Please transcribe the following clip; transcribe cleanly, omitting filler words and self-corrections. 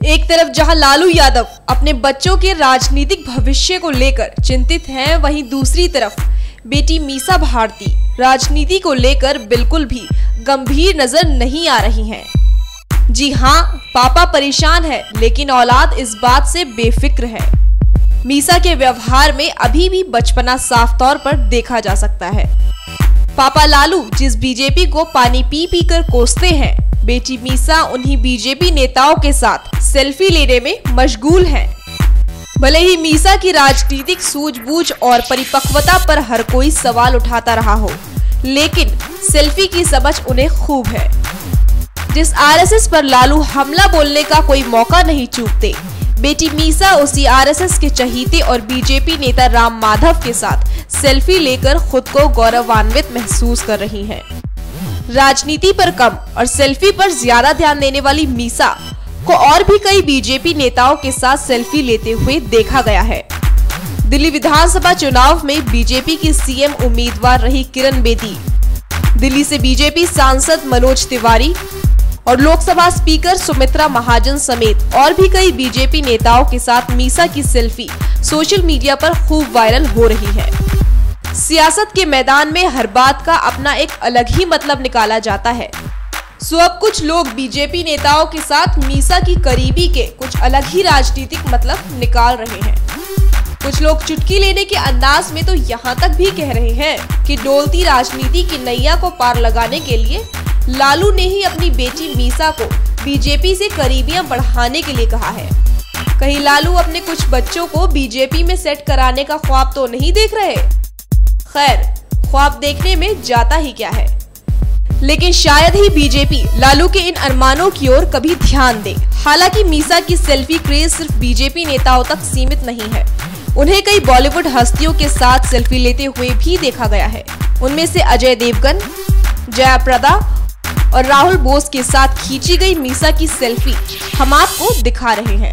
एक तरफ जहां लालू यादव अपने बच्चों के राजनीतिक भविष्य को लेकर चिंतित हैं, वहीं दूसरी तरफ बेटी मीसा भारती राजनीति को लेकर बिल्कुल भी गंभीर नजर नहीं आ रही हैं। जी हां, पापा परेशान है, लेकिन औलाद इस बात से बेफिक्र है। मीसा के व्यवहार में अभी भी बचपना साफ तौर पर देखा जा सकता है। पापा लालू जिस बीजेपी को पानी पी पी कर कोसते हैं, बेटी मीसा उन्हीं बीजेपी नेताओं के साथ सेल्फी लेने में मशगूल हैं। भले ही मीसा की राजनीतिक सूझबूझ और परिपक्वता पर हर कोई सवाल उठाता रहा हो, लेकिन सेल्फी की समझ उन्हें खूब है। जिस आरएसएस पर लालू हमला बोलने का कोई मौका नहीं चूकते, बेटी मीसा उसी आरएसएस के चहीते और बीजेपी नेता राम माधव के साथ सेल्फी लेकर खुद को गौरवान्वित महसूस कर रही हैं। राजनीति पर कम और सेल्फी पर ज्यादा ध्यान देने वाली मीसा को और भी कई बीजेपी नेताओं के साथ सेल्फी लेते हुए देखा गया है। दिल्ली विधानसभा चुनाव में बीजेपी की सीएम उम्मीदवार रही किरण बेदी, दिल्ली से बीजेपी सांसद मनोज तिवारी और लोकसभा स्पीकर सुमित्रा महाजन समेत और भी कई बीजेपी नेताओं के साथ मीसा की सेल्फी सोशल मीडिया पर खूब वायरल हो रही है। सियासत के मैदान में हर बात का अपना एक अलग ही मतलब निकाला जाता है। सो अब कुछ लोग बीजेपी नेताओं के साथ मीसा की करीबी के कुछ अलग ही राजनीतिक मतलब निकाल रहे हैं। कुछ लोग चुटकी लेने के अंदाज में तो यहाँ तक भी कह रहे हैं कि डोलती राजनीति की नैया को पार लगाने के लिए लालू ने ही अपनी बेटी मीसा को बीजेपी से करीबियां बढ़ाने के लिए कहा है। कहीं लालू अपने कुछ बच्चों को बीजेपी में सेट कराने का ख्वाब तो नहीं देख रहे? खैर, ख्वाब देखने में जाता ही क्या है, लेकिन शायद ही बीजेपी लालू के इन अरमानों की ओर कभी ध्यान दे। हालांकि मीसा की सेल्फी क्रेज सिर्फ बीजेपी नेताओं तक सीमित नहीं है, उन्हें कई बॉलीवुड हस्तियों के साथ सेल्फी लेते हुए भी देखा गया है। उनमें से अजय देवगन, जया प्रदा और राहुल बोस के साथ खींची गई मीसा की सेल्फी हम आपको दिखा रहे हैं।